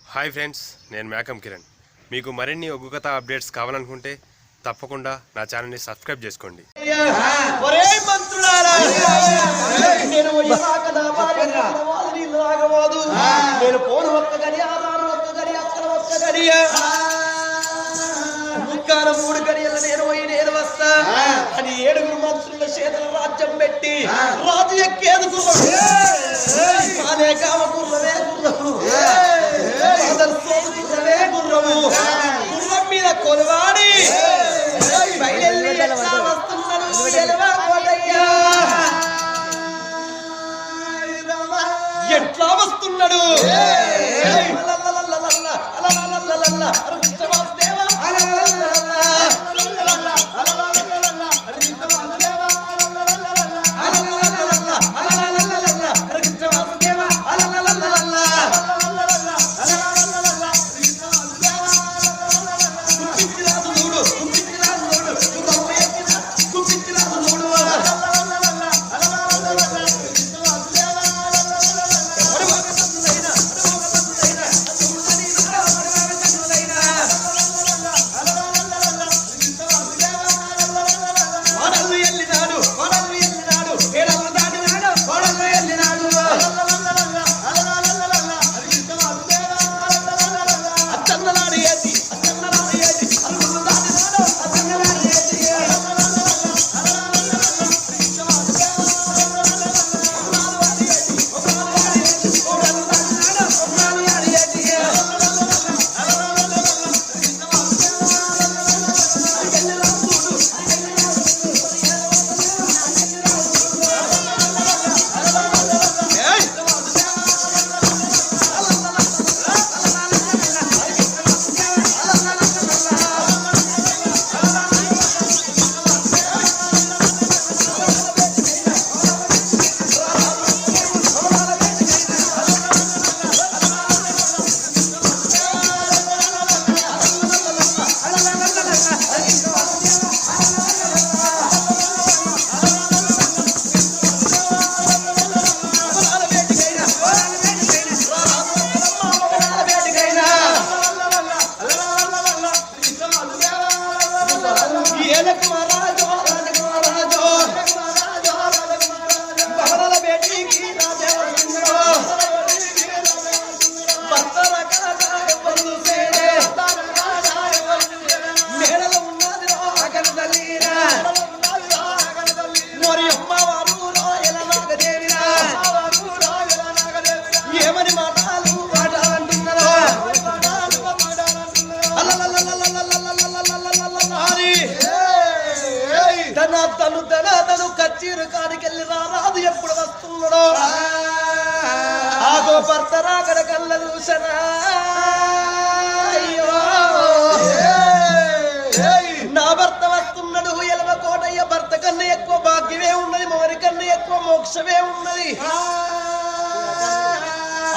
Hi friends, నేను మేకం కిరణ్. మీకు మరిన్ని ఒగ్గు కథ అప్డేట్స్ కావాలనుకుంటే తప్పకుండా నా ఛానల్ని సబ్స్క్రైబ్ చేసుకోండి. మూడు గడియల నేను పోయి నేను వస్తా అని 7 మంత్రుల చేతుల రాజ్యం పెట్టి రాజు ఎక్కేది గుర్రమే గుర్రమే గుర్రము గుర్రం మీద కొలవాడి ఎట్లా వస్తున్నాడు తను కచ్చీరు కాడికెళ్ళి రారాదు ఎప్పుడు వస్తున్నాడో ఆగో భర్త రాకడ కళ్ళ చూసనా అయ్యో నా భర్త వస్తున్నాడు ఎలవ కోటయ్య భర్త కన్నా ఎక్కువ భాగ్యమే ఉన్నది మోరి కన్నా ఎక్కువ మోక్షమే ఉన్నది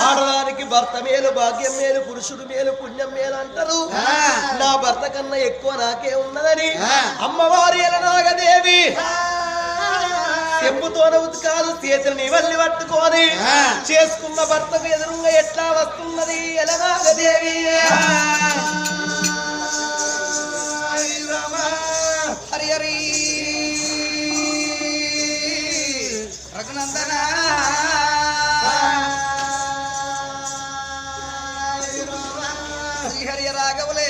ఆడదానికి భర్త మేలు భాగ్యం మేలు పురుషుడు మేలు పుణ్యం మేలు అంటారు నా భర్త కన్నా ఎక్కువ నాకే ఉన్నదని అమ్మవారి ఎలనాగదేవి చెంబుతోన ఉతకాలు చేతులు నివల్లి పట్టుకొని చేసుకున్న భర్తకు ఎదురుగా ఎట్లా వస్తున్నది ఎలనాగదేవి హరి హరి రఘునందన హరి రాఘవులే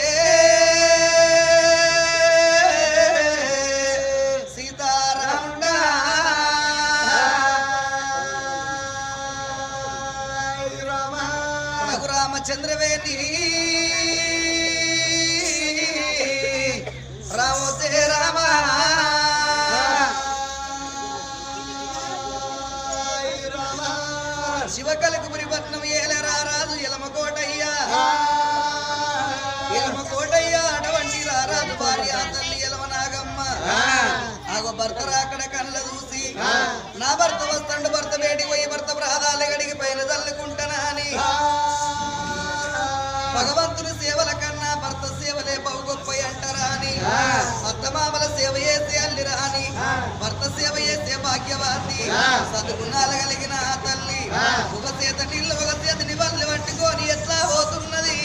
సీతారాముడ రఘురామచంద్రవేణి రామోదే రామ శివకలకుపురి పట్నం ఏలరా రాజు ఎలమకోటయ్యా కోటయ్య అటువంటి రారాజు భార్య తల్లి ఎలవ నాగమ్మ ఆగో భర్త రాకడ కళ్ళ చూసి నా భర్త వస్తాడు భర్త వేడి పోయి భర్త ప్రాధాలు గడికి పైన తల్లుకుంటానా అని భగవంతుని సేవల కన్నా భర్త సేవలే బహు గొప్ప అంటారా అని అత్తమామల సేవ చేసే అల్లిరా అని భర్త సేవ చేసే భాగ్యవాది సద్గుణాలు కలిగిన ఆ తల్లి ఒక చేత నీళ్ళు ఒక చేతిని వల్లి పట్టుకొని ఎట్లా పోతున్నది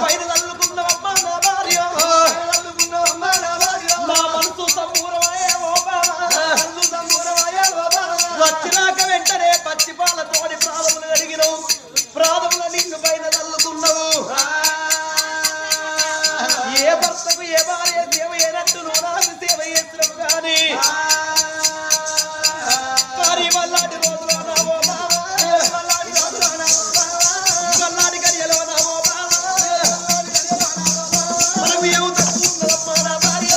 పైన తల్లుకున్నవమ్మ నా భార్య నా మనసు సంపూర్ణమయ్యే ఓ బాబా వచ్చినాక వెంటనే పచ్చి పాలతోని ప్రాణములు అడిగినవు ప్రాణముల నిన్ను పైన తల్లుకున్నావు ఏ భర్తకు ఏ భార్య సేవ అయినట్టు నువ్వు నాకు సేవ చేస్తున్నావు కానీ వల్లాటి రోజులో నావో వల్లాటి గడియలో నావో మనం ఏం తక్కువ నా భార్య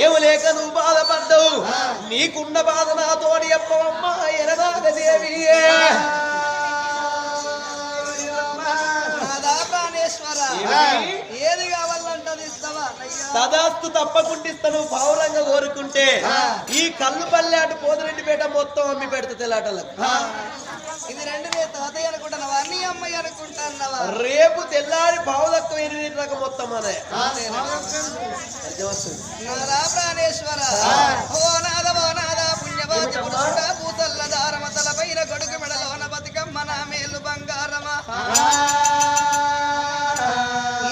ఏమలేక నువ్వు బాధపడ్డావు నీకున్న బాధ నాతోని అమ్మమ్మ ఎననాగదేవి ఏది కావాలంటే ఇస్తావా తదాస్తు తప్పకుండిస్తాను పౌరంగా కోరుకుంటే ఈ కళ్ళు పల్లె అటు పోదిరెడ్డిపేట మొత్తం అమ్మి పెడతా తెలాటలకు ఇది రెండు తాతయ్య అనుకుంటున్నావా నీ అమ్మాయి అనుకుంటున్నావా రేపు తెల్లారి పావుదక్క 8 మొత్తం అనే ప్రాణేశ్వర ఓ నాద పుణ్యవాద్య పూతల్ల దారమ తల పైన గడుగు మెడలోన బతికమ్మ నా మేలు బంగారమా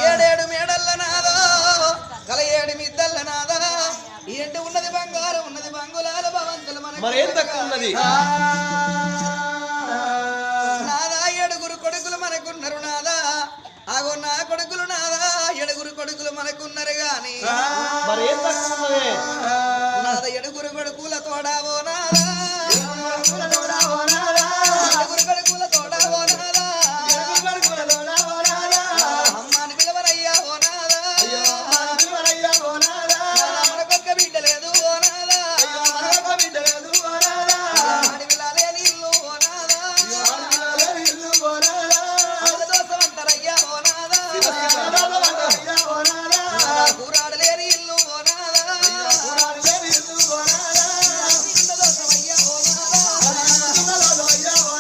ఏడేడు మేడల్ల నాదో కల ఏడు మిద్దల్ల నాదా ఏంటి ఉన్నది బంగారం ఉన్నది బంగులాల భవంతులు మరేం తక్కువ ఉన్నది నాదా ఏడుగురు కొడుకులు మనకున్నారు నాదా ఆగో నా కొడుకులు నాదా ఏడుగురు కొడుకులు మనకున్నారు గాని మరేం తక్కువ ఉన్నది నాద ఏడుగురు కొడుకుల తోడావో నాదా ఏడుగురు కొడుకుల తోడావో నాదా అమ్మాని పిలవరయ్యా ఓ నాదా మనకొక్క బిడ్డ లేదు ఓ నాదా అడవిలాలే నీళ్ళు ఓ నాదా దోసం అంటారయ్యా ఓ నాదా కూరాడలేని ఇల్లు ఓ నాదా దోసమయ్యా ఓ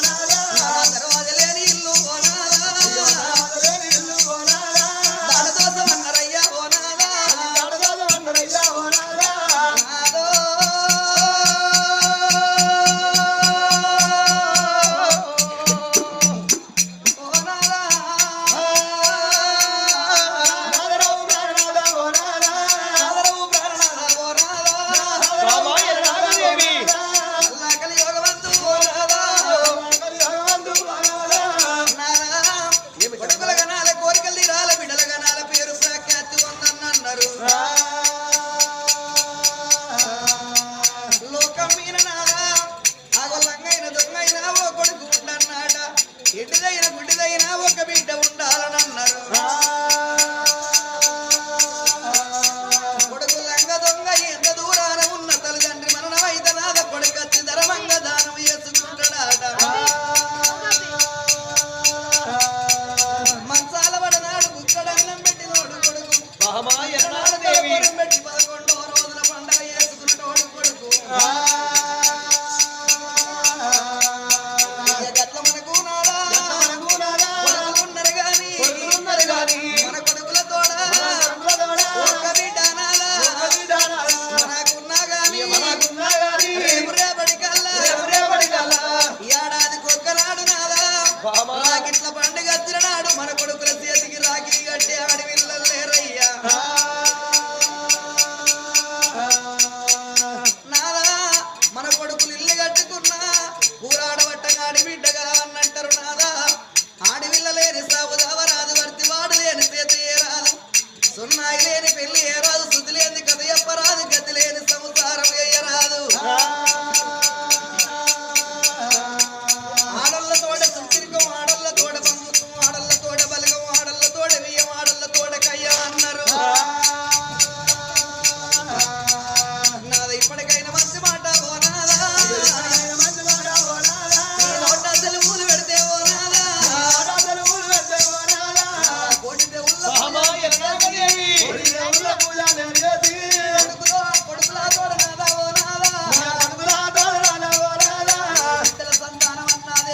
నాదా దర్వాజలేని ఇల్లు ఓ నాదా దాడదోసం అన్నారయ్యా ఓ నాదా నాదో ఓ నాదా ఆదరవు ప్రాణనాథ ఓ నాదా రామాయణాదేవి అల్లా కలియోగవంతు ఓ నాదా నాదా కొడుకుల గణాల కోరికలు తీరాల బిడ్డల గణాల పేరు ప్రఖ్యాతి ఉందన్నారు లోకం మీన నాదా ఆగొల్లంగైన దొంగైనా ఓ కొడుకు ఉండన్నాట ఎడ్డిదైన గుడ్డిదైనా ఒక బిడ్డ ఉండాలనన్నారు కొడుకు లంగ దొంగ ఎంత దూరాన ఉన్న తల్లిదండ్రి మరణమైతే నాద కొడుకచ్చి ధరమంగ దానం చేసుకుంటాడాట మంచాల పడనాడు కుక్కడన్నం పెట్టినోడు కొడుకు రామాయణాదేవి పెట్టి 11వ రోజున పండగ చేసుకున్నటోడు కొడుకు గట్ల మనకు నాడా కొడుకున్నారు గాని కొడుకులా తోడనాదా ఓ నాదా బిడ్డల సంతానం అన్నాదే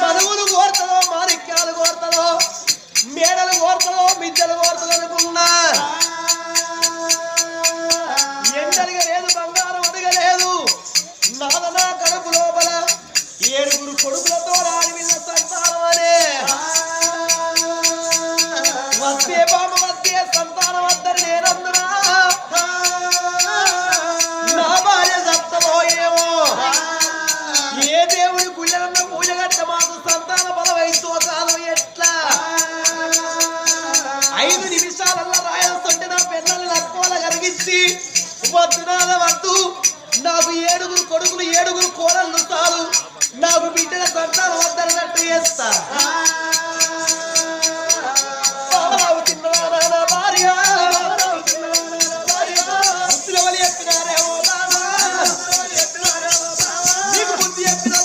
మనువులు కోరుతారో మాణిక్యాలు కోరుతారో మేడలు కోరుతారో మిద్దెలు కోరుతారో అనుకున్నా ఎండలుగా లేదు బంగారం అడగలేదు నాదనా కడుపు లోపల 7 కొడుకులతో ఆడివిల్ల సంతానం అనే వస్తే బామ వస్తే సంతానం వద్దని నేనందునా నా భార్య సప్తమో ఏమో ఏ దేవుడి గుళ్ళన్న పూజ గట్ట మాకు సంతాన బలం వయసు కాలం ఎట్లా 5 నిమిషాలల్లో రాయాల్సింటే నా పిల్లల్ని లక్కోల కరిగించి వద్దునాల వద్దు నాకు 7 కొడుకులు 7 కోడళ్ళు చాలు నాకు బిడ్డల సంతానం వద్దన్నట్టు చేస్తా భార్య చెప్పినారే ఓ నీకు బుద్ధి చెప్పిన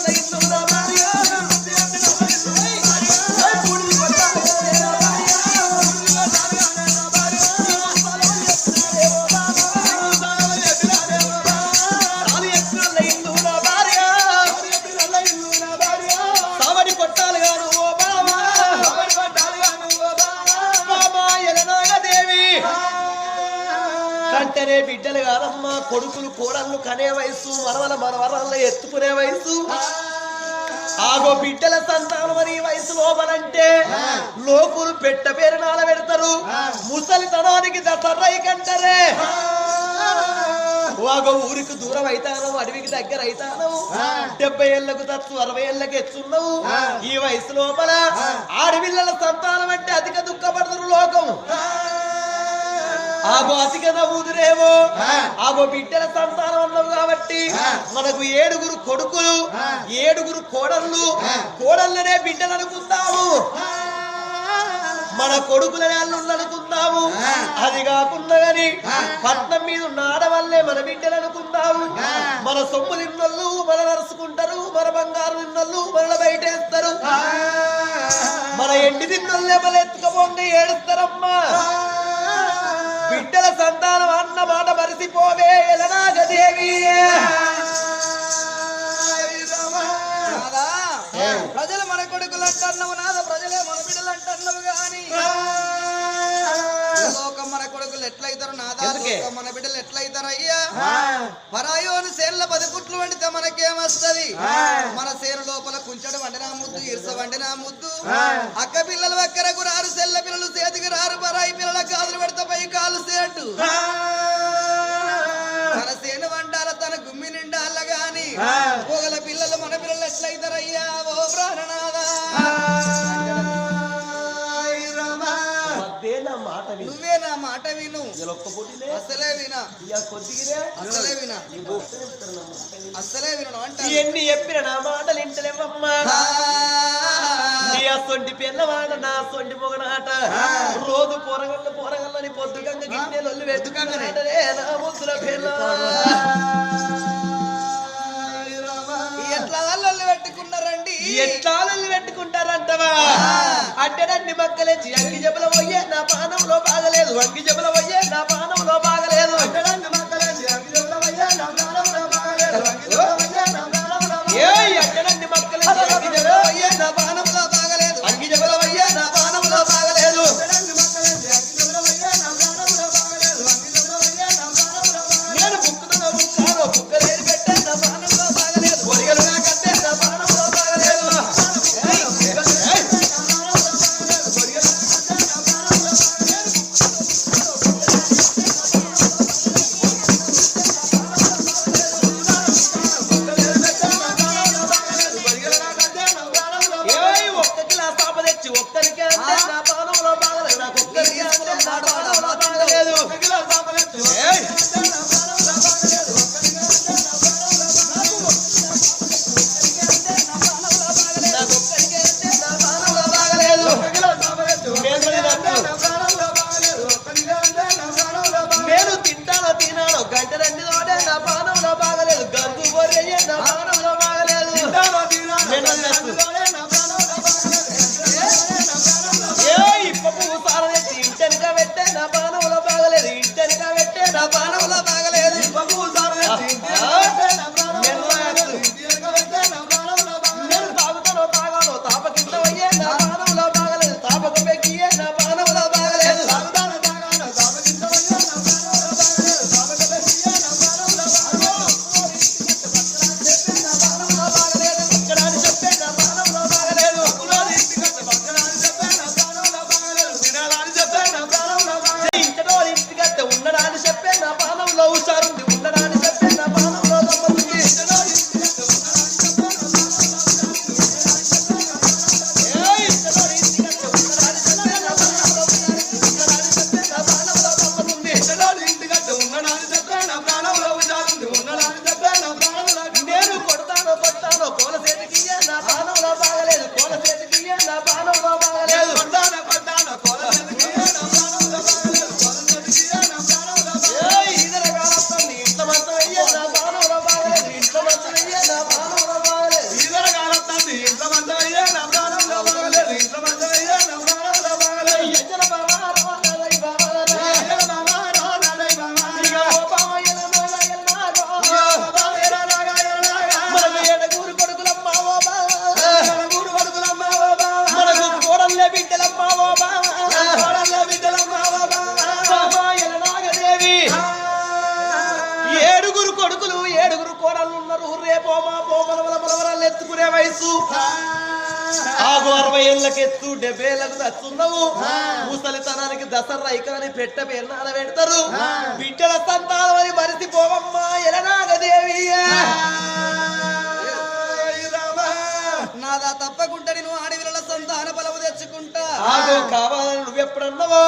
కంటనే బిడ్డలు కాదమ్మా కొడుకులు కోడళ్ళు కనే వయసు మనవరాళ్ళు ఎత్తుకునే వయసు ఆగో బిడ్డల సంతానం అని వయసు లోపలంటే లోకులు పెట్ట పేరు నాల పెడతారు ముసలితనానికి దసరై కంటరే ఆగో ఊరికి దూరం అవుతాను అడవికి దగ్గర అవుతాను 70 ఏళ్లకు తచ్చు 60 ఏళ్లకు ఎత్తున్నావు ఈ వయసు లోపల ఆడపిల్లల సంతానం అంటే అధిక దుఃఖపడతారు లోకం ఆగో అతిగా నవ్వుదురేమో ఆగో బిడ్డల సంతానం అన్నావు కాబట్టి మనకు 7 కొడుకులు 7 కోడళ్ళనే బిడ్డలు అనుకుందాము మన కొడుకులనే అల్లుళ్ళు అనుకుందాము అది కాకుండా గాని పట్నం మీద ఉన్న ఆడవాళ్ళే మన బిడ్డలు అనుకుందాము మన సొమ్ము నిన్నోళ్ళు మన నరుచుకుంటారు మన బంగారు నిన్నోళ్ళు మన బయటేస్తారు మన ఎండి నిన్నోళ్ళే మన ఎత్తుకపోండి ఏడుస్తారమ్మా బిడ్డల సంతానం అన్న మాట మరిసిపోవే ఎలనాగదేవి ప్రజలు మన కొడుకులు అంటున్నావు నాద ప్రజలే మన బిడ్డలు అంటున్నావు గాని లోకం మన కొడుకులు ఎట్లయితారు నాదా లోకం మన బిడ్డలు ఎట్లయితారు అయ్యా పరాయోని సేన్ల 10 కుట్లు వండితే మనకేమొస్తది మన సేను లోపల కుంచడు వండినా ముద్దు ఇరుస వండినా ముద్దు అక్క పిల్లలు ఒక్కరకు రారు సెల్ల పిల్లలు చేతికి రారు పరాయి పిల్లల కాదులు పెడతా పై కాలు సేటు మన సేను వండాల తన గుమ్మి నిండాల గాని పొగల పిల్లలు మన పిల్లలు ఎట్లయితారయ్యా ఓ ప్రాణనాదా నువ్వే నా మాట విను అసలే వినా అసలే వినా అసలే విను అంటే ఎన్ని చెప్పిన నా మాటలు ఇంటలేవమ్మా నీ అసొంటి పిల్లవాడ నా సొంటి మొగనాట రోజు పోరగల్లని పొద్దుగంగ గిన్నెలు వెతుకంగానే నా ముద్దుల పిల్ల ఎట్లా వాళ్ళు పెట్టుకున్నారండి ఎట్లా వాళ్ళు పెట్టుకుంటారంటవా అడ్డనండి మక్కలేచి అంగి జబల పోయే నా పానంలో బాగలేదు అంగి జబల పోయే నా పానంలో బాగలేదు అడ్డనండి మక్కలేచి అంగి జబల పోయే నా పానంలో బాగలేదు అడ్డనండి మక్కలేచి అంగి జబల పోయే నా పానంలో బాగలేదు అంగి జబల పోయే నా పానంలో బాగలేదు వయసు ఆగు 60 ఏళ్ళకి ఎత్తు 70 ఏళ్ళకు దచ్చున్నావు ముసలితనానికి దసరా ఇకని పెట్ట పేరునాల పెడతారు బిడ్డల సంతానం అని మరిసిపోవమ్మా ఎలనాగదేవి నాదా తప్పకుండా నేను ఆడవిల సంతాన బలము తెచ్చుకుంటా ఆగో కావాలని నువ్వెప్పుడన్నావో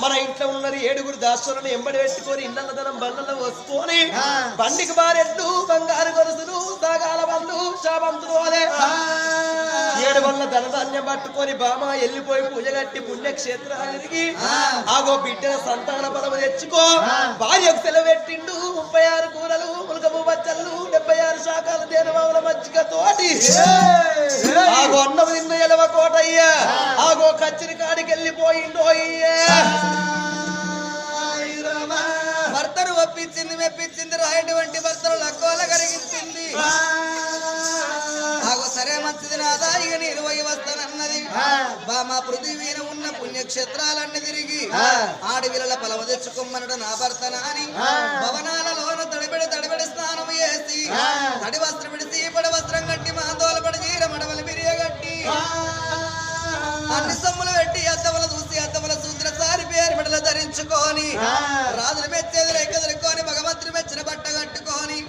మన ఇంట్లో ఉన్న 7 దాసులను ఎంబడి పెట్టుకొని ఇన్నదనం బండ్లలో వసుకొని బండికి బారెడ్లు బంగారు గొలుసులు సాగాల బండ్లు శాబంతులు అనే 7 బండ్ల ధనధాన్యం పట్టుకొని బామ వెళ్ళిపోయి పూజ కట్టి పుణ్యక్షేత్రానికి ఆగో బిడ్డల సంతాన బలము తెచ్చుకో భార్యకు సెలవు పెట్టిండు 36 కూరలు ములకపు బచ్చలు 76 శాఖల దేనవాముల మజ్జిగ తోటి ఆగో అన్నం తిన్న ఎలవ కోటయ్యా ఆగో కచ్చిరి కాడికి వెళ్ళిపోయిండు భర్తను ఒప్పించింది మెప్పించింది రాయటువంటి భర్తలు లక్కువల కరిగించింది ఆగో సరే మంచిది నాదా ఇక నేను పోయి వస్తానన్నది మా పృథివీన ఉన్న పుణ్యక్షేత్రాలన్నీ తిరిగి ఆడవిల పొలవ తెచ్చుకోమనడు నా భర్తన అని భవనాలలోన తడిబడి స్నానం చేసి తడి వస్త్రం విడిసి పడి వస్త్రం కట్టి మాందోల పడి చీర మడవలు మిరియ కట్టి అన్ని సొమ్ములు పెట్టి అద్దముల చూసి అద్దముల సూత్ర సారి పేరు మెడలు ధరించుకొని రాజులు మెచ్చేది రేఖదులుకొని భగవంతుని మెచ్చిన బట్ట కట్టుకొని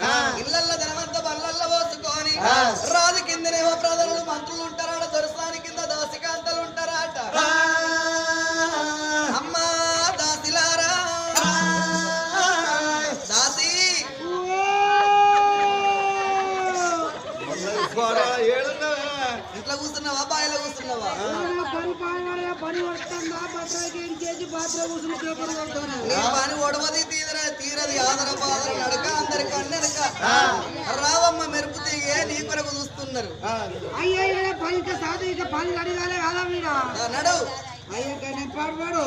ఇళ్ళల్లో ధనవంత బళ్ళల్లో పోసుకొని రాజు కిందనేమో ప్రజలు మంత్రులు ఉంటారాట దొరసాని కింద దాసికాంతలు ఉంటారాట అమ్మా దాసిలారా దాసి ఇంట్లో కూర్చున్నావా బాయిలో కూర్చున్నావా పని ఒడవది తీరది ఆదర బాదర నడక అందరికి అన్నెనక రావమ్మ మెరుపు తీగే నీ కొరకు చూస్తున్నారు నడు పాడుపాడు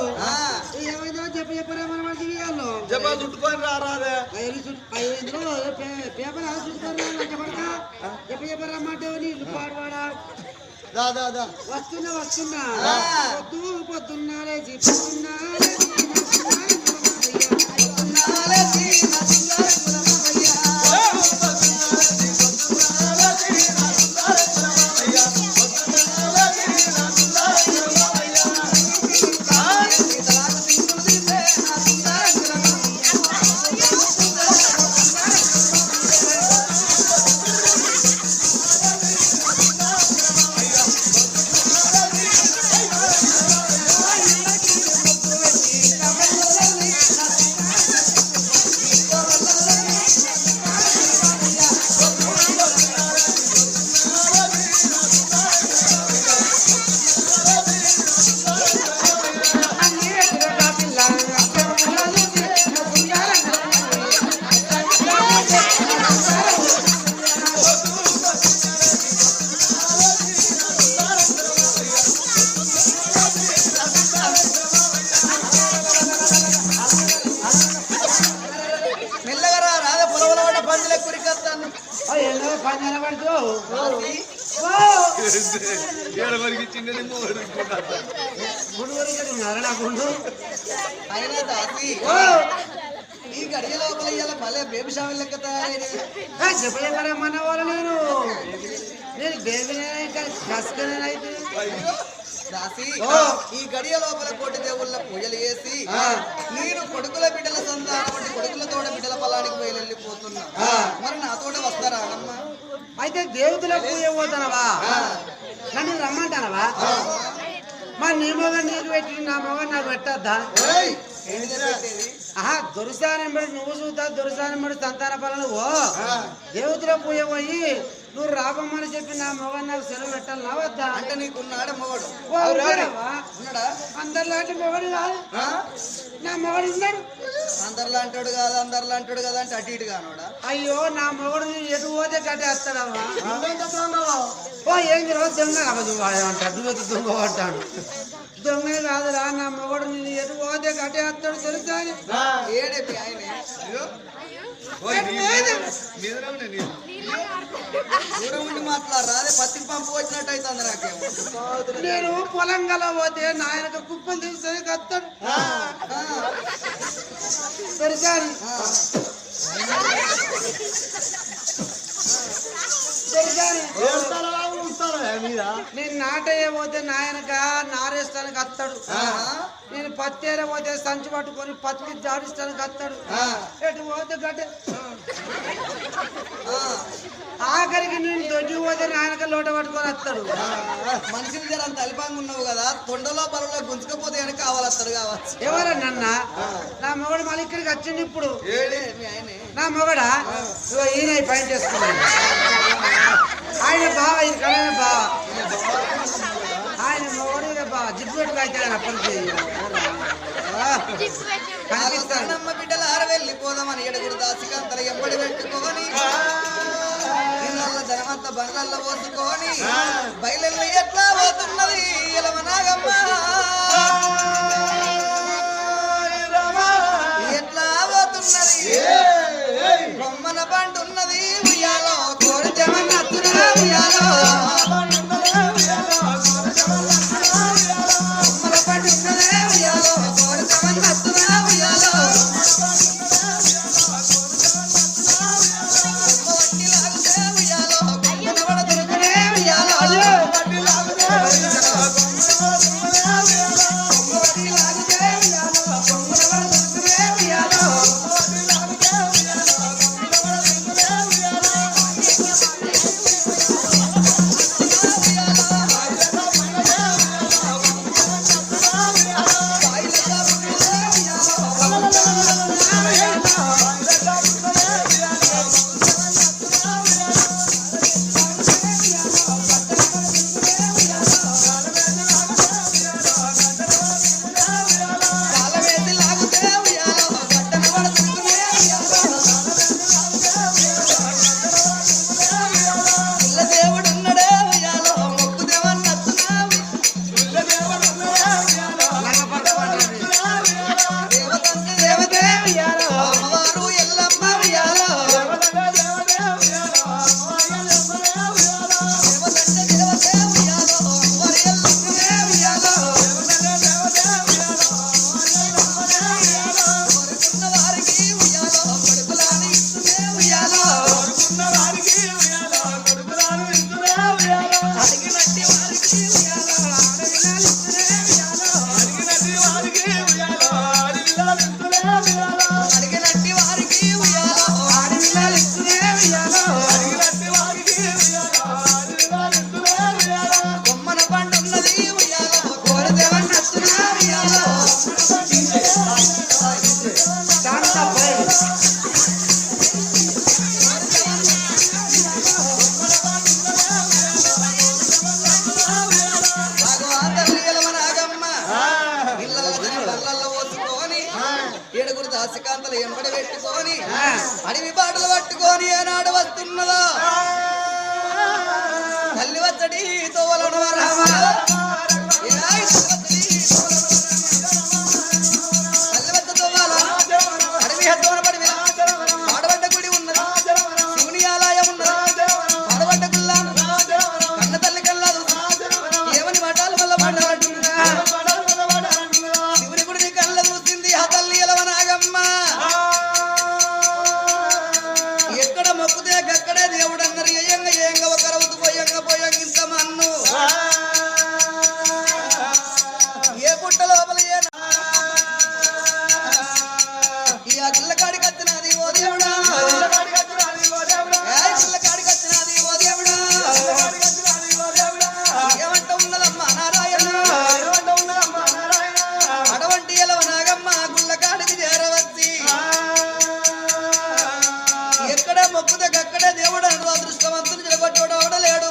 ఏమైందో చెప్పరా మన చుట్టుకొని రారాదే పేపర్ చుట్టుకొని చెప్పరమ్మంటే నీళ్ళు పాడువాడా వస్తున్నా పొద్దున్నా లేచి అయినా దాసి ఈ గడియ లోపల ఇవాళ భలే బేబీ షావులు లెక్క తయారైంది చెప్పలేమన్న వాళ్ళు నేను బేబీనైతే దాసి ఈ గడియ లోపల కోటి దేవుళ్ళ పూజలు చేసి నేను కొడుకుల బిడ్డల సంతానం అంటే కొడుకులతోడ బిడ్డల పొలానికి పోయి వెళ్ళిపోతున్నా మరి నాతోట వస్తారా అమ్మా అయితే దేవతల పూజ పోతానవా నన్ను రమ్మంటానవా మరి నీ మొగ నీకు పెట్టి నా మొగ నాకు పెట్టద్దా దొరసానం పడి నువ్వు చూద్దా దొరసానం పడి సంతాన ఫలం ఓ దేవతల పూజ పోయి నువ్వు రాబమ్మని చెప్పి నా మొగ నాకు సెలవు పెట్టాలి నా వద్దా అంటే నీకున్నాడు మొగడు ఉన్నాడా అందరిలాంటి మొగడు కాదు నా మొగడు ఉన్నాడు అందరిలాంటాడు కాదు అందరిలాంటాడు కదా అంటే అటు ఇటు కానోడా అయ్యో నా మొగడు ఎటు పోతే కట్టేస్తాడమ్మా ఓ ఏం తెలియదు దొంగ అవ్వదు అంటాడు దొంగ అంటాడు దొంగ కాదురా నా మొగడు నేను ఎటు పోతే కట్టేస్తాడు తెలుసా ఏడేపి ఆయన దూరం ఉండి మాట్లాడరా అదే పత్తికి పంపు వచ్చినట్టు అవుతుంది నాకేమో నేను పొలంగల పోతే నాయనకు కుప్పలు తీసుకొని కత్తాడు తెలుసా నాయనక నారేస్తానికి వస్తాడు, నేను పత్తేర పోతే సంచి పట్టుకొని పత్తి జాడిస్తానికి వస్తాడు, ఎటు పోతే గడ్డ ఆఖరికి నేను దొడ్డి పోతే నాయనక లోట పట్టుకొని వస్తాడు. మనిషిని జర అంత అల్పంగా ఉన్నావు కదా, తొండలో బలలో గుంజుకపోతే అని కావాలస్తాడు కావచ్చు. ఎవరన్న నా మొగడు మళ్ళీ ఇక్కడికి వచ్చింది ఇప్పుడు. మీ ఆయనే నా మొగడా ఈయన పైన చేసుకున్నాడు. ఆయన బావ ఇది కడ బావ, ఆయన మొగడు బావ జిప్పు పెట్టుకు అయితే ఆయన అప్పటికి కనిపిస్తాడు. అమ్మ బిడ్డలు ఆరు వెళ్ళిపోదామని 7 దాసికాంతలు ఎంబడి పెట్టుకొని ధనమంతా బండ్లల్లో పోసుకొని బయలు ఎట్లా పోతున్నది ఎలవనాగమ్మ, ఎట్లా పోతున్నది బొమ్మన పండున్నది ఉయ్యాలో కోడి జమన్నత్తున ఉయ్యాలో, బొమ్మన పండున్నదే ఉయ్యాలో కోడి జమన్నత్తున ఉయ్యాలో, దాసికాంతలు ఎంబడి పెట్టుకొని అడవి బాటలు పట్టుకొని ఏనాడు వస్తున్నదో తల్లి వచ్చడి తోవలను తల్లి వచ్చ తోవాల అడవి హద్దోన పడి ఆడబడ్డ గుడి ఉన్నది, శివుని ఆలయం ఉన్నది, ఆడబడ్డ గుల్లా కన్న తల్లి కల్లాదు ఏమని మఠాలు వల్ల పడ్డబడుతున్నా శివుని గుడిని కళ్ళ చూసింది ఆ తల్లి ఎలవనాగమ్మ. ఎక్కడ మొక్కుతే అక్కడే దేవుడు అన్నారు. ఏంగ ఒక రౌతు పోయంగ ఇంత మన్ను ఏ పుట్ట లోపల ఈ గుల్లకాడికి వచ్చినది ఓ దేవుడా, గుల్లకాడికి వచ్చినది ఓ దేవుడా, ఏమంట ఉన్నదమ్మా నారాయణ, అడవంటి ఎలవనాగమ్మ గుల్లకాడికి చేరవచ్చి ఎక్కడే మొక్కుతే అక్కడే దేవుడు అన్నారు. అదృష్టవంతుని జరగొట్టోడు అవడలేడు,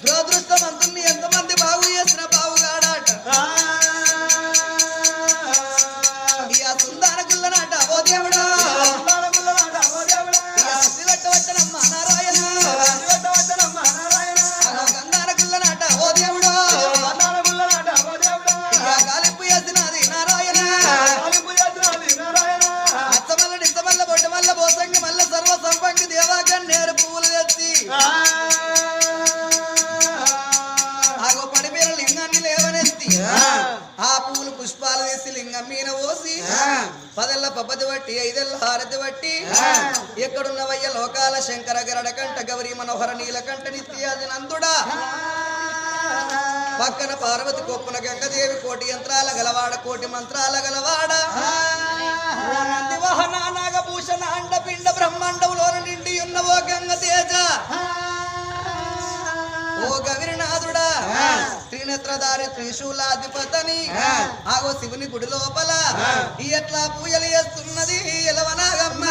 దురదృష్టవంతుని ఎంతమంది బాగు చేసిన బావుగాడాట. ఈ ఆ సుందాన గుల్లనాట ఓ దేవుడా, పెట్టవచ్చనమ్మ నారాయణ, గంధాన గుల్లనాట ఓ దేవుడా, గాలింపు చేసినది నారాయణ, అత్తమల్ల నిత్తమల్ల బొడ్డమల్ల బోసంగి మల్ల సర్వ సంపంగి దేవాగా నేరు పువ్వులు తెచ్చి ఆగో పడిపేర లింగాన్ని లేవనెత్తి ఆ పువ్వులు పుష్పాలు వేసి లింగం మీద పోసి 10 పబ్బది బట్టి 5 హారతి బట్టి ఎక్కడున్నవయ్య లోకాల శంకర గరడ కంట గౌరీ మనోహర నీలకంఠ నిత్యాది నందుడా పక్కన పార్వతి కొప్పున గంగదేవి కోటి యంత్రాల గలవాడ కోటి మంత్రాల గలవాడ ఓ నంది వాహన నాగభూషణ అండపిండ బ్రహ్మాండములో నిండి ఉన్న ఓ గంగ తేజ ఓ గవిరినాథుడా త్రినేత్రధారి త్రిశూలాధిపతని ఆగో శివుని గుడి లోపల ఎట్లా పూజలు చేస్తున్నది ఎలవనాగమ్మ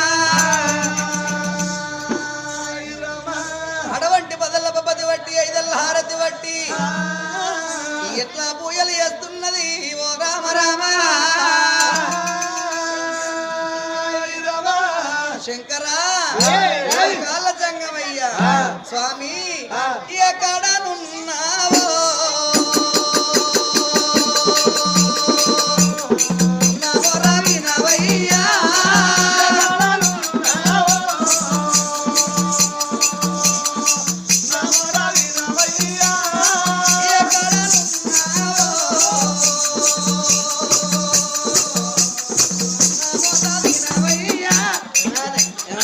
అడవంటి బదల్ల పది వట్టి ఐదల్ల హారతి వట్టి ఎట్లా పూజలు చేస్తున్నది ఓ రామ రామ శంకరా కాళ్ళ జంగమయ్యా స్వామి ఎక్కడనున్నావో నవరవినవయ్యా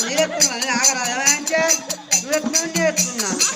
నేర్చుకున్నాను ఆగరా ఏమంటే నేర్చుకున్నాను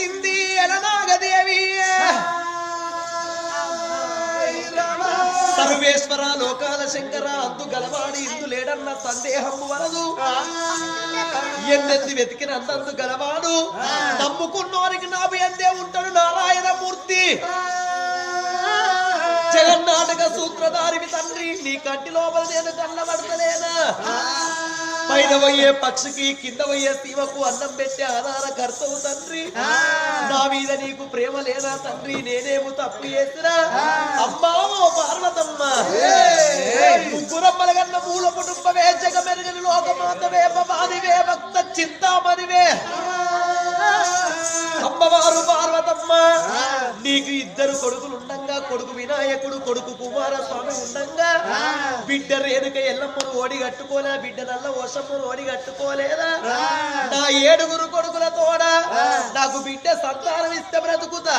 పట్టింది ఎలనాగదేవి సర్వేశ్వర లోకాల శంకర అందు గలవాడి ఇందు లేడన్న సందేహము వలదు ఎన్నెంది వెతికిన అంతందు గలవాడు నమ్ముకున్నోరికి నాభి అందే ఉంటాడు నారాయణమూర్తి జగన్నాటక సూత్రధారివి తండ్రి నీ కంటి లోపల నేను కన్నబడతలేనా పైన పోయే పక్షికి కింద పోయే శివకు అన్నం పెట్టే ఆధార కర్తవు తండ్రి నా మీద నీకు ప్రేమ లేదా తండ్రి నేనేమో తప్పు చేసినా అమ్మా ఓ పార్వతమ్మ ముగ్గురమ్మల కన్న మూల కుటుంబమే జగమెరుగని లోకమాతవే బాదివే భక్త చింతామణివే అమ్మవారు పార్వతమ్మ నీకు ఇద్దరు కొడుకులు ఉండంగా కొడుకు వినాయకుడు కొడుకు కుమారస్వామి ఉండంగా బిడ్డ రేణుక ఎల్లమ్మను ఓడి కట్టుకోలే బిడ్డ నల్ల ఓషమ్మను ఓడి కట్టుకోలేదా నా 7 కొడుకుల తోడ నాకు బిడ్డ సంతానం ఇస్తే బ్రతుకుతా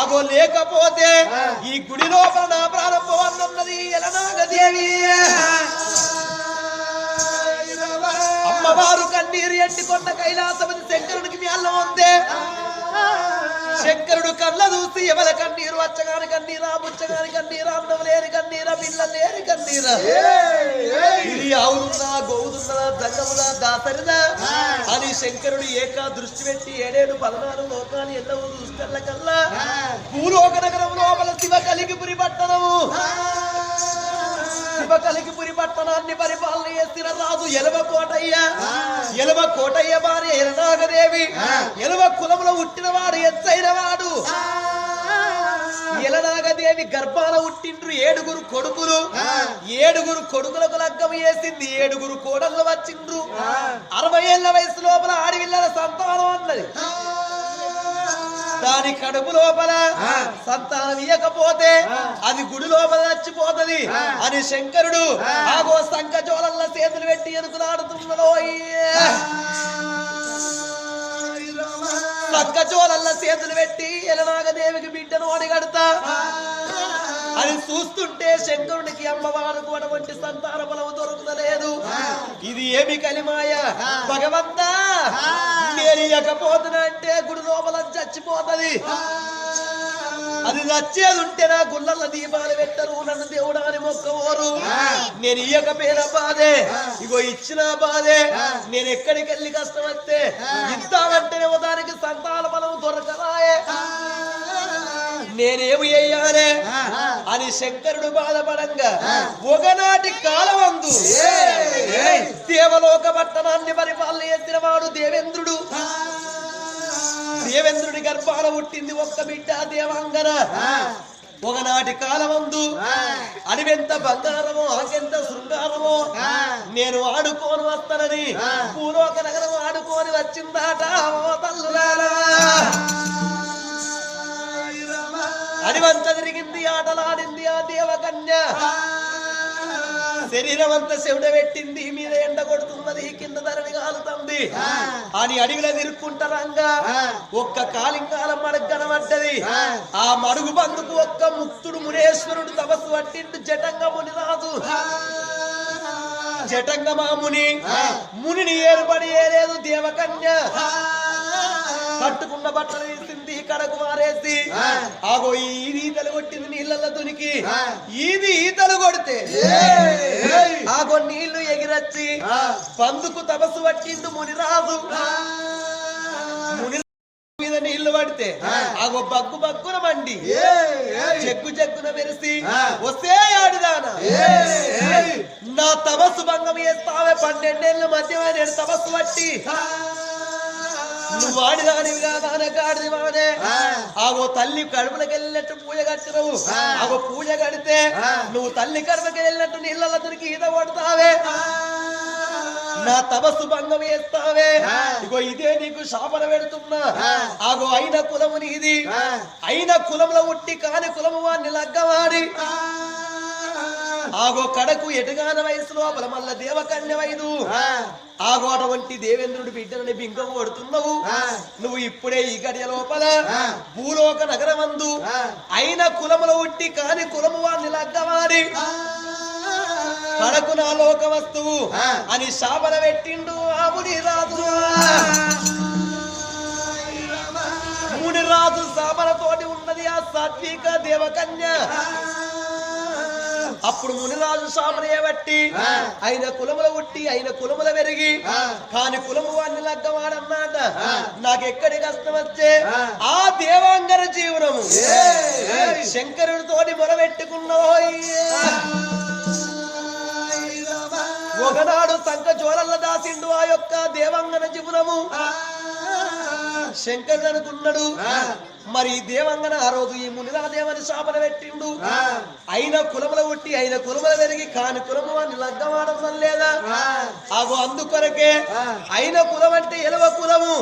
ఆగో లేకపోతే ఈ గుడి లోపల నా ప్రాణం పోవన్నది ఎలనాగదేవి అమ్మవారు కన్నీరు ఎండికొన్న కైలాసపతి శంకరుడికి మ్యాల్లం ఉంది శంకరుడు కళ్ళ చూసి ఎవల కన్నీరు వచ్చగాని కన్నీరా ముచ్చగాని కన్నీరా అన్నం లేని కన్నీరా పిల్లలు లేని కన్నీరా ఇది ఆవులున్నా గోవులున్నా జంగములా దాసరిదా అని శంకరుడు ఏకా దృష్టి పెట్టి 7-14 లోకాలు ఎన్నో దృష్టిల కల్లా భూలోక నగరం లోపల శివ కలిగిపురి పట్టణము శివ కలిగిపురి పట్టణాన్ని పరిపాలన చేసిన రాజు ఎలవ కోటయ్య భార్య ఎలనాగదేవి ఎలవ కులములో పుట్టినవాడు ఎత్తైన వాడు ఎలనాగదేవి గర్భాన పుట్టిండ్రు 7 కొడుకులు 7 కొడుకులకు లగ్గం వేసింది 7 కోడళ్ళు వచ్చిండ్రు 60 ఏళ్ల వయసు లోపల ఆడవిల్లల సంతానం అన్నది దాని కడుపు లోపల సంతానం ఇయ్యకపోతే అది గుడి లోపల చచ్చిపోతది అని శంకరుడు ఆగో సంకజోలల్ల చేతులు పెట్టి ఎనుకులాడుతున్నాడో సంకజోలల్ల చేతులు పెట్టి ఎలనాగదేవికి బిడ్డను ఓడిగడతా అని చూస్తుంటే శంకరునికి అమ్మవారికి అటువంటి సంతాన బలము దొరుకుతలేదు ఇది ఏమి కలిమాయ భగవంతా నేను ఇయ్యకపోతున్నా అంటే గుడి లోపల చచ్చిపోతది అది నచ్చేది ఉంటే నా గుళ్ళల్లో దీపాలు పెట్టరు నన్ను దేవుడా అని మొక్కవోరు నేను ఇయ్యకపోయిన బాధే ఇగో ఇచ్చిన బాధే నేను ఎక్కడికి వెళ్ళి కష్టం వస్తే ఇస్తామంటేనేమో దానికి సంతాన బలం దొరకరాయే నేనేమి చెయ్యాలే అని శంకరుడు బాధపడంగా ఒకనాటి కాలమందు దేవలోక పట్టణాన్ని పరిపాలన చేసిన వాడు దేవేంద్రుడు దేవేంద్రుడి గర్భాన పుట్టింది ఒక్క బిడ్డ దేవాంగన ఒకనాటి కాలమందు అడివెంత బంగారమో ఆకెంత శృంగారమో నేను ఆడుకోని వస్తానని భూలోక నగరం ఆడుకోని వచ్చిందాట ఓ తల్లులారా అడివంత తిరిగింది ఆటలాడింది ఆ దేవకన్య శరీరం అంతా చెవిడ పెట్టింది మీద ఎండ కొడుతున్నది కింద ధరణి కాలుతుంది అని అడవిలో తిరుక్కుంటారంగా ఒక్క కాలింగాలం మడుగు కనబడ్డది ఆ మడుగు బందుకు ఒక్క ముక్తుడు మునేశ్వరుడు తపస్సు పట్టిండు జటంగ మునిరాజు జటంగ మాముని మునిని ఏర్పడి ఏలేదు దేవకన్య కట్టుకున్న బట్టలు తీసింది కడకు మారేసి ఆగో ఈతలు కొట్టింది నీళ్ళల్లో దునికి ఈతలు కొడితే ఆగో నీళ్లు ఎగిరచ్చి పందుకు తపస్సు పట్టిండు మునిరాజు ముని మీద నీళ్లు పడితే ఆగో బగ్గున మండి చెక్కున మెరిసి వస్తే ఆడిదానా నా తపస్సు భంగం చేస్తావే 12 ఏళ్ళ మధ్య నేను తపస్సు పట్టి నువ్వు వాడిదానివి కాదానగాడిది వాడే ఆగో తల్లి కడుపులకు వెళ్ళినట్టు పూజ కట్టినవు ఆగో పూజ కడితే నువ్వు తల్లి కడుపుకి వెళ్ళినట్టు నీళ్ళ దొరికి ఈత కొడతావే నా తపస్సు భంగం చేస్తావే ఇగో ఇదే నీకు శాపన పెడుతున్నా ఆగో అయిన కులము నీది అయిన కులంలో ఉట్టి కాని కులము వాడిని లగ్గవాడి ఆగో కడకు ఎటుగాన వయసు లోపల మల్ల దేవకన్య వైదు ఆగో అటువంటి దేవేంద్రుడి బిడ్డలని బింగం కొడుతున్నావు నువ్వు ఇప్పుడే ఈ గడియ లోపల భూలోక నగరమందు అయిన కులములో ఉట్టి కాని కులము వాడిని లగ్గవాడి కడకు నా లోక వస్తువు అని శాపన పెట్టిండు ఆ ముని రాజు మునిరాజు సామలతోటి ఉన్నది ఆ సాత్విక దేవకన్య. అప్పుడు మునిరాజు సామనే బట్టి ఆయన కులముల ఉట్టి ఆయన కులముల పెరిగి కాని కులము వాడిని లగ్గవాడన్నాట. నాకెక్కడి కష్టం వచ్చే ఆ దేవాంగర జీవనము శంకరుడితోటి మొరబెట్టుకున్నో. ఒకనాడు సంక జోరల్ల దాసిండు ఆ యొక్క దేవాంగన జీవనము. శంకరుడు అనుకున్నాడు మరి దేవంగన ఆ రోజు ఈ మునిరాదేవని శాపన పెట్టిండు. అయిన కులముల ఉట్టి అయిన కులముల పెరిగి కాని కులము అని లగ్గమాడడం లేదా అగో అందుకొరకే అయిన కులం అంటే ఎలవ కులము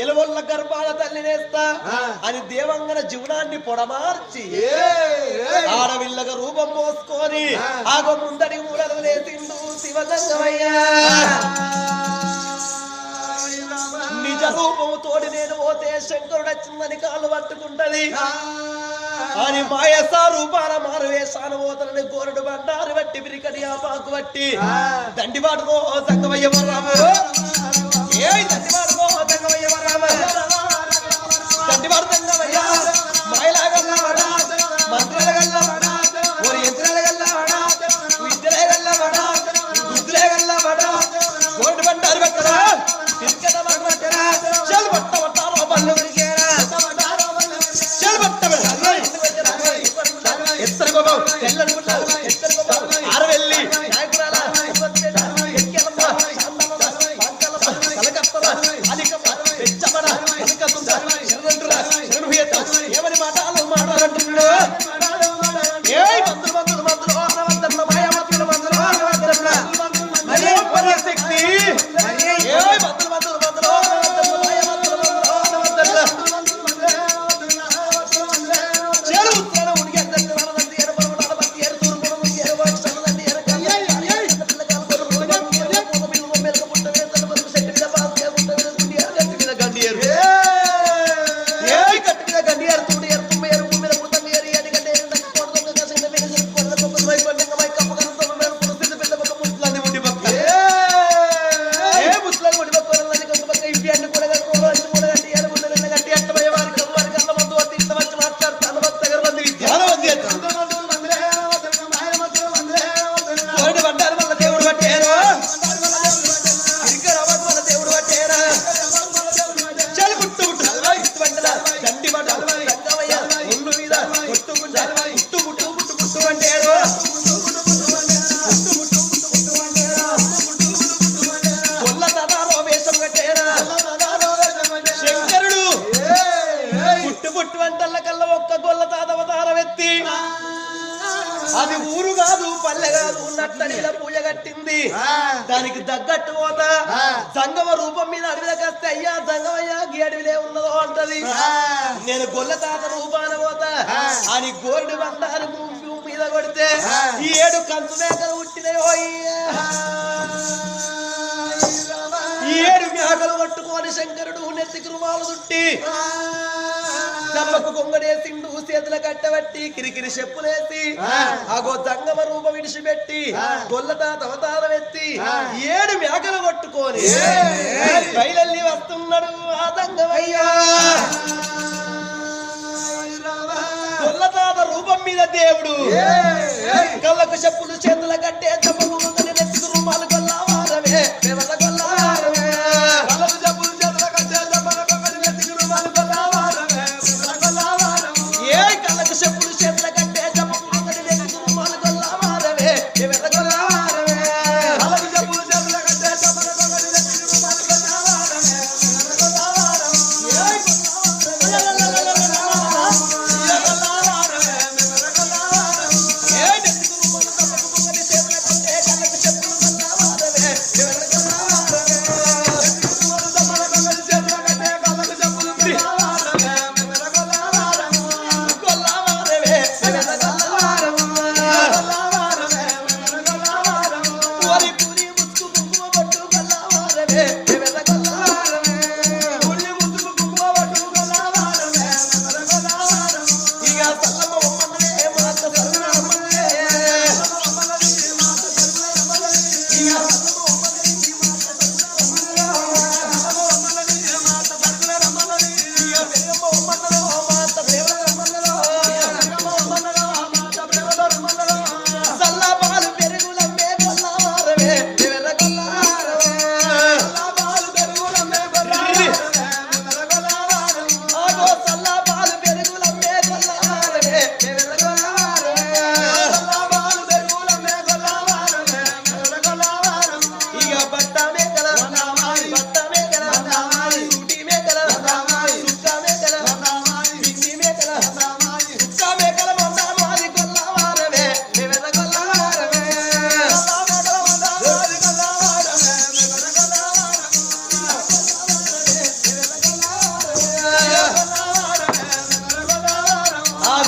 ఎలవల్ల గర్భాల తల్లినేస్తా అని దేవంగన జీవనాన్ని పొడమార్చి ఆడవిల్లగా రూపం పోసుకొని ఆగో ముందడి మూలలు లేసిండు శివగంగమయ్యా. నిజ రూపము తోడి నేను పోతే శంకరుడు వచ్చిందని కాళ్ళు పట్టుకుంటది అని మాయస రూపాల మారు వేసాను పోతనని గోరుడు బండారు బట్టి బిరికడి ఆ పాకు బట్టి దండిబాటుకో సంగమయ్య రాము ఏ దండిబాటుకో సంగమయ్య రామ దండిబాటు సంగమయ్య మాయలాగల్లా మంత్రాలగల్లా ఓ యంత్రాలగల్లా విద్యలగల్లా బుద్ధులగల్లా గోరుడు బండారు పెట్టరా చల్ బట్ట బట్టారో బల్లు చల్ బట్ట ఎత్తరు బాబు తెల్లనుకుంటారు ఎత్తరు బాబు ఆరవెల్లి నాయకురాల ఎక్కేలమ్మ కలకత్తల అధికమ్మ పెచ్చమన కనకతుంద శరణురా శరణుయేత ఏమని మాటలు మాట్లాడుతున్నాడు ఏయ్ మంత్రులు మంత్రులు మంత్రులు ఆనవంతన్న మాయ మంత్రులు మంత్రులు ఆనవంతన్న మరే పరాశక్తి ఏయ్ మంత్రులు మంత్రులు మంత్రులు ఆనవంతన్న మాయ మంత్రులు ఆనవంతన్న చెరు ఉత్తర ఉడికి అందరి వరదండి ఎరపరమ నలబట్టి ఎరు తూర్పున ముందు ఎరు వాక్షలండి ఎరకల్ల పిల్లకాల కొరు పోమ బిల్లు మెల్క పుట్ట వేతల బతుకు సెట్టి మీద పాస్ ఉంట మీద గుండి గట్టి మీద గండి ఎరు ఏయ్ గట్టి మీద గండి ఎరు తూడి ఎరు తుమ్మ ఎరు మీద పుట్టం ఎరు అని గండి ఎరు నక్క కోడ దొంగ కసిన మీద కొడ కొడ మై పండంగ మై కప్ప కన తొమ్మ మేర పుట్ట సిద్ధ పెద్ద పక్క ముస్లాంది ఉండి పక్క ఏ ముస్లాంది ఉండి పక్క కొరలని కొంత పక్క ఇవి అన్ని కూడా గట్టు అన్ని కూడా గట్టి ఎరు ముందల గట్టి అట్టమయ్య వారి కల్ల మందు అతి ఇంత వచ్చి మాట్లాడతాను వత్త గర్వంది విద్యాన వంది కోడి బండారు వల్ల దేవుడు పట్టేరు ఇరికరావత్ వల్ల దేవుడు పట్టేరా చల్ గుట్టు గుట్టు ఇత్తు బండల దండి బండల సంగమయ్య ఒళ్ళు మీద కొట్టుకుంట గుట్టు గుట్టు గుట్టు గుట్టు అంటేరు కొల్ల తదారో వేషం కట్టేరా శంకరుడు పుట్టు పుట్టు వంటల కల్లా ఒక్క గొల్ల తాతవతారం ఎత్తి అది ఊరు కాదు పల్లె కాదు ఉన్నట్టడిలా పూజ కట్టింది. దానికి తగ్గట్టు పోతా సంగమ రూపం మీద అడవిలోకి వస్తే అయ్యా సంగమయ్యా గీ అడవిలే ఉన్నదో అంటది. నేను గొల్ల తాత రూపాన పోతా అని గోల్డ్ బండారు భూమి మీద కొడితే ఈ 7 కంచు మేకలు పుట్టినాయో ఈ 7 మేకలు పట్టుకొని శంకరుడు నెత్తికి రుమాలు చుట్టి దెబ్బకు కొంగడేసిండు చేతుల కట్టబట్టి కిరికిరి చెప్పులేసి ఆగో జంగమ రూపం విడిచిపెట్టి గొల్లత అవతారం ఎత్తి 7 మేకలు కొట్టుకొని బయలల్లి వస్తున్నాడు ఆ జంగమయ్య. గొల్లతాత రూపం మీద దేవుడు కళ్ళకు చెప్పులు చేతుల కట్టే దెబ్బకు కొంగని నెత్తికి రుమాలు గొల్లవారమే దేవత గొల్లవారమే కళ్ళకు చెప్పులు చేతుల కట్టే దెబ్బకు కొంగని నెత్తికి రుమాలు గొల్లవారమే ఏ కళ్ళకు చెప్పులు చేతుల కట్టే జపం అంగడి నెత్తికి రుమాలు గొల్లవారమే దేవత గొల్లవారమే కళ్ళకు చెప్పులు చేతుల కట్టే జపం అంగడి నెత్తికి రుమాలు గొల్లవారమే దేవత గొల్లవారమే ఏ నెత్తికి రుమాలు జపం అంగడి చేతుల కట్టే కళ్ళకు చెప్పులు గొల్లవారమే దేవత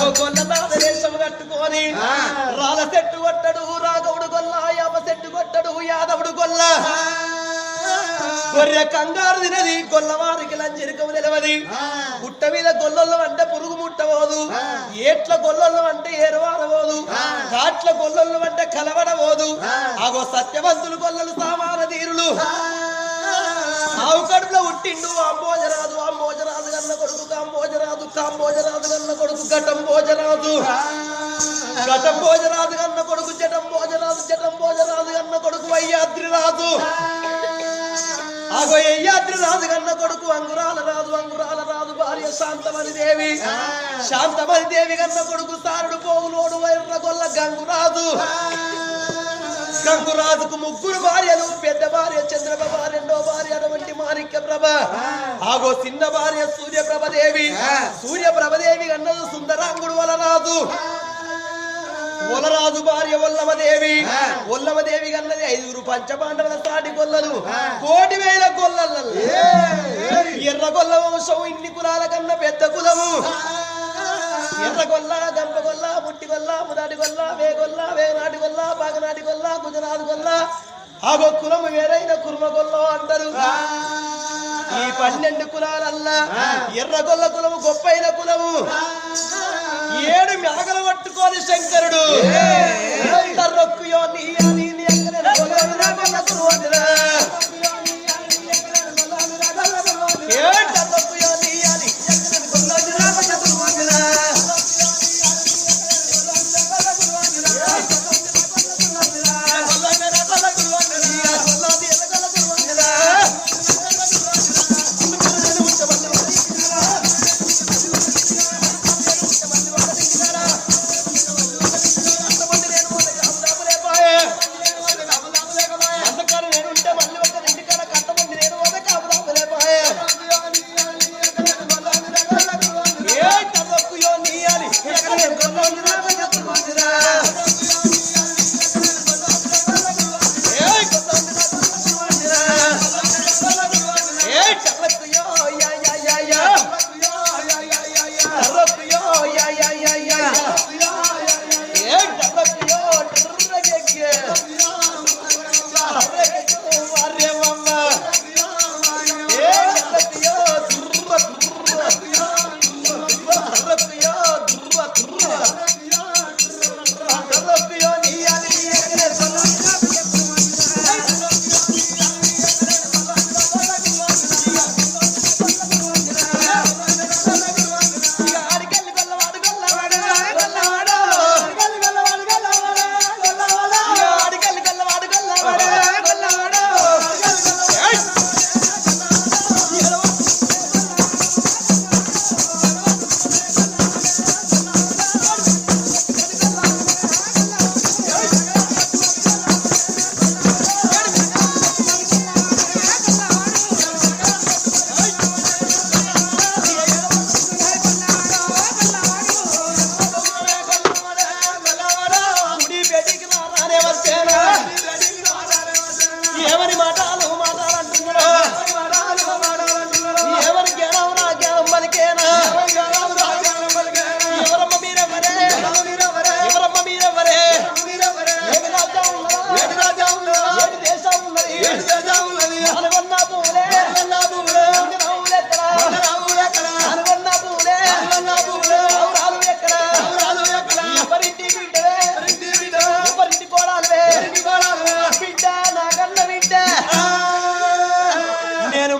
ఆగో గొల్ల వేషం కట్టుకొని రాల చెట్టు కొట్టడు రాఘవుడు గొల్ల యామ చెట్టు కొట్టడు యాదవుడు గొల్ల గొర్రె కంగారు తినది గొల్లవారికి లంజరికము నిలవది పుట్ట మీద గొల్లొల్లం అంటే పురుగు ముట్టబోదు ఏట్ల గొల్లొల్లం అంటే ఏరువారబోదు కాట్ల గొల్లొల్లం అంటే కలవడబోదు ఆగో సత్యవంతులు గొల్లలు సామాన తీరులు ఆవు కడుపులో ఉట్టిండు అంబోజరాజు అంబోజరాజు గన్న కొడుకు కాంబోజరాజు కాంబోజరాజు గన్న కొడుకు ఘటంబోజరాజు ఘటంబోజరాజు గన్న కొడుకు జటంబోజరాజు జటంబోజరాజు గన్న కొడుకు వయ్యాద్రిరాజు ఆగో అయ్యాద్రి రాజు కన్న కొడుకు అంగురాల రాజు భార్య శాంతమణి దేవి శాంతమణి దేవి కన్న కొడుకు సారుడు పోగులోడు వైర్ర గొల్ల గంగురాజుకు ముగ్గురు భార్యలు పెద్ద భార్య చంద్రప్రభ రెండో భార్య అటువంటి మాణిక్య ప్రభ ఆగో చిన్న భార్య సూర్యప్రభదేవి సూర్యప్రభదేవి కన్నది సుందరాంగుడు వలరాజు భార్య ఒల్లమదేవి కన్నది 5 పంచపాండవుల సాటి గొల్లలు 1,000,000 గొల్లలు ఎర్ర గొల్ల వంశం ఇన్ని కులాల కన్నా పెద్ద కులము ఎర్రగొల్ల గంపగొల్ల ముట్టిగొల్ల ముదాటి గొల్ల వేనాటి గొల్ల బాగనాటి గొల్ల గుజరాత్ గొల్ల ఆగో కులము వేరైన కుర్మగొల్ల అంటారు ఈ 12 కులాలల్లా ఎర్రగొల్ల కులము గొప్పైన కులము 7 మేకలు పట్టుకొని శంకరుడు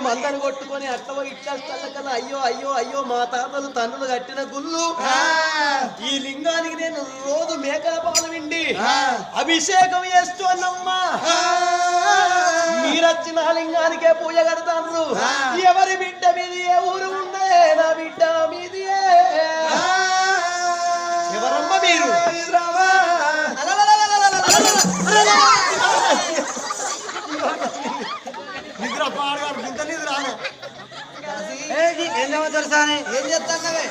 మందను కొట్టుకొని అట్లా ఇట్లా అయ్యో అయ్యో అయ్యో మా తాతలు తన్నులు కట్టిన గుళ్ళు ఈ లింగానికి నేను రోజు మేకల పాలు విండి అభిషేకం చేస్తున్నామ్మా మీరచ్చిన లింగానికే పూజ కడతాను ఎవరి బిడ్డ మీది ఏ ఊరు ఉండే నా బిడ్డ మీది ఎవరమ్మ మీరు ఏం చేస్తానవే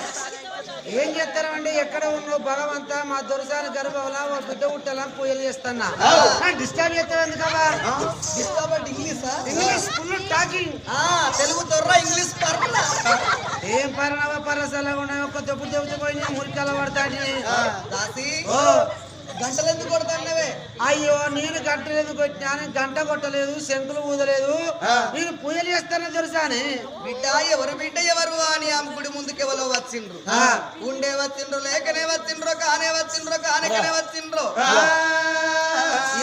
ఏం చేస్తారండి ఎక్కడ ఉన్నావు భగవంతా మా దొరసాని గర్భంలో ఓ బిడ్డ పుట్టాలని పూజలు చేస్తున్నా డిస్టర్బ్ చేస్తావు ఎందుకవా డిస్టర్బ్ అంటే ఇంగ్లీషా ఇంగ్లీష్ ఫుల్ టాకింగ్ తెలుగు తొర్రా ఇంగ్లీష్ పర్ల ఏం పర్ణవ పరసలా ఉన్నాయి ఒక్క దెబ్బ దెబ్బ పోయినా మురికల పడతాండి దాసి గంటలు ఎందుకు కొడతానవే అయ్యో నేను గంటలు ఎందుకు కొట్టినా గంట కొట్టలేదు శంకులు ఊదలేదు నేను పూజలు చేస్తాను దొరసాని బిడ్డ ఎవరు అని ఆమె గుడి ముందుకు ఎవరో వచ్చిండ్రు ఉండే వచ్చిండ్రు లేకనే వచ్చిండ్రు కానే వచ్చిండ్రు కానకనే వచ్చిండ్రు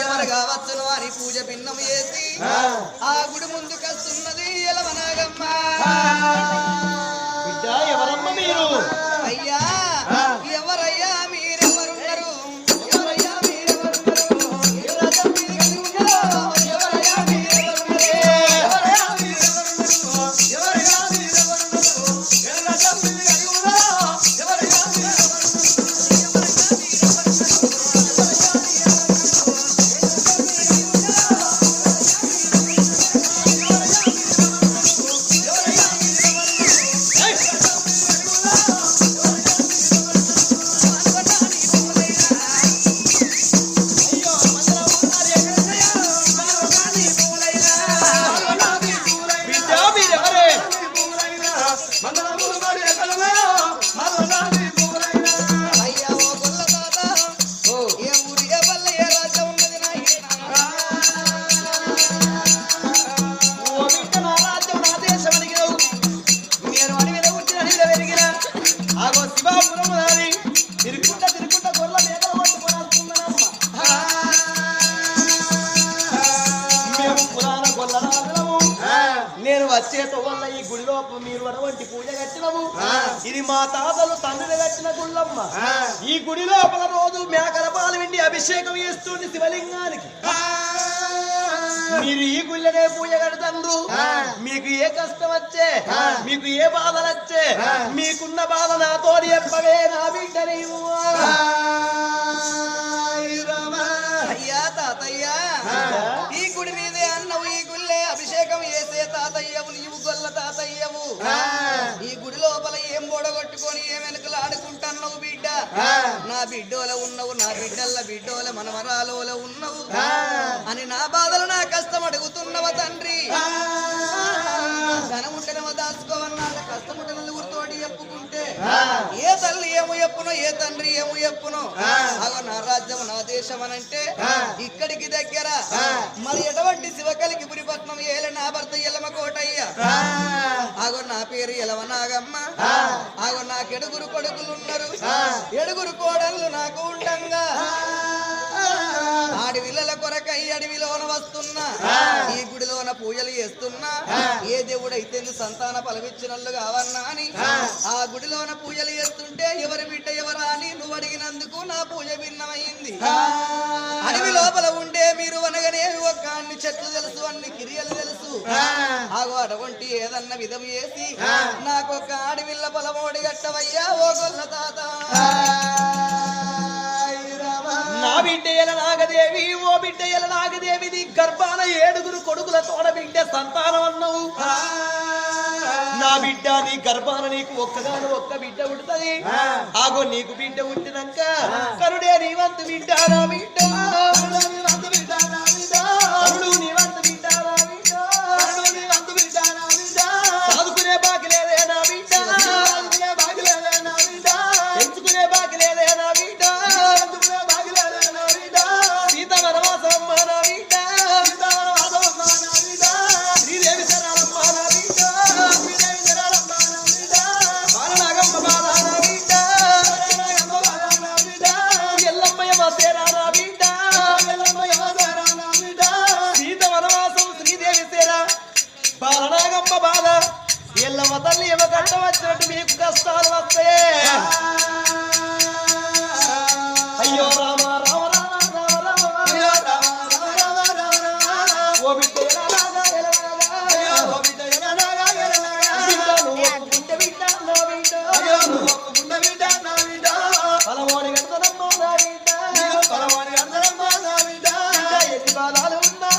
ఎవరు కావచ్చును అని పూజ భిన్నం చేసి ఆ గుడి ముందుకు వస్తున్నది ఎలవనాగమ్మ బిడ్డ ఎవరమ్మ మీరు అయ్యా ఎవరయ్యా మీరెవరున్నారు నేను వచ్చేతో వల్ల ఈ గుడిలో మీరు అటువంటి పూజ కట్టినవు ఇది మా తాతలు తండ్రి కట్టిన గుళ్ళమ్మ ఈ గుడి లోపల రోజు మేకల పాలు విండి అభిషేకం చేస్తుంది శివలింగానికి మీరు ఈ గుళ్ళనే పూజ కడతారు మీకు ఏ కష్టం వచ్చే మీకు ఏ బాధలు వచ్చే మీకున్న బాధ నాతో చెప్పవే నా బిడ్డ అయ్యా తాతయ్య ఈ గుడి మీదే అన్నవు ఈ గుళ్ళే అభిషేకం చేసే తాతయ్యవు నీవు గొల్ల తాతయ్యవు ఈ గుడి లోపల ఏం బోడగొట్టుకొని ఏం వెనుకలు ఆడుకుంటున్నావు బిడ్డ నా బిడ్డోల ఉన్నవు నా బిడ్డోల మనమరాలోల ఉన్నవు అని నా బాధలు నా కష్టం అడుగుతున్నవ తండ్రి ధనముంటేనేమో దాచుకోవన్నాడు కష్టముంటే నలుగురితోటి చెప్పుకుంటే ఏ తల్లి ఏమో చెప్పునో ఏ తండ్రి ఏమో చెప్పునో అగో నా రాజ్యం నా దేశం అనంటే ఇక్కడికి దగ్గర మరి ఎటువంటి శివకలికి పురిపట్నం ఏలే నా భర్త ఎల్లమ కోటయ్య అగో నా పేరు ఎలవనాగమ్మ అగో నాకు ఎడుగురు కొడుకులున్నారు ఎడుగురు కోడళ్ళు నాకు ఉండంగా అడవిల కొరకై అడవిలోన వస్తున్నా ఈ గుడిలోన పూజలు చేస్తున్నా ఏ దేవుడైతే సంతాన ఫలమిచ్చినట్లు కావన్నా అని ఆ గుడిలోన పూజలు చేస్తుంటే ఎవరి బిడ్డ ఎవరా అని నువ్వు అడిగినందుకు నా పూజ భిన్నమైంది అడవి లోపల ఉండే మీరు అనగానే ఒక్క అన్ని చెట్లు తెలుసు అన్ని కిరియలు తెలుసు ఆగో అటువంటి ఏదన్నా విధం చేసి నాకొక అడవిల్ల పొలమోడి గట్టవయ్యా ఓ గొల్ల తాత నా బిడ్డ ఎల నాగదేవి ఓ బిడ్డ ఎల నాగదేవిది గర్భాన ఏడుగురు కొడుకుల తోడ బిడ్డ సంతానం అన్నవు నా బిడ్డ నీ గర్భాన నీకు ఒక్కగాను ఒక్క బిడ్డ పుడుతుంది ఆగో నీకు బిడ్డ పుట్టినాక కరుడే నీ వంతు బిడ్డ నా బిడ్డ చదువుకునే బాకి లేదే నా బిడ్డ ఎంచుకునే బాకి లేదే నా బిడ్డ సీత వనవాసం నా బిడ్డ శ్రీదేవి శరణమ్మ నా బిడ్డ బాలనాగమ్మ బాల నా బిడ్డ ఎల్లమ్మయ్య మాసేరా నా బిడ్డ సీత వనవాసం శ్రీదేవి శర బాలనాగమ్మ బాల ఎల్లమ్మ తల్లి ఏమో కట్ట వచ్చినట్టు మీకు కష్టాలు వస్తాయే అయ్యో రామ రామ రామ రామ రామ ఓ బిడ్డ పలవాడి గంటనమ్మ నా బిడ్డ ఎన్ని బాధాలు ఉన్నా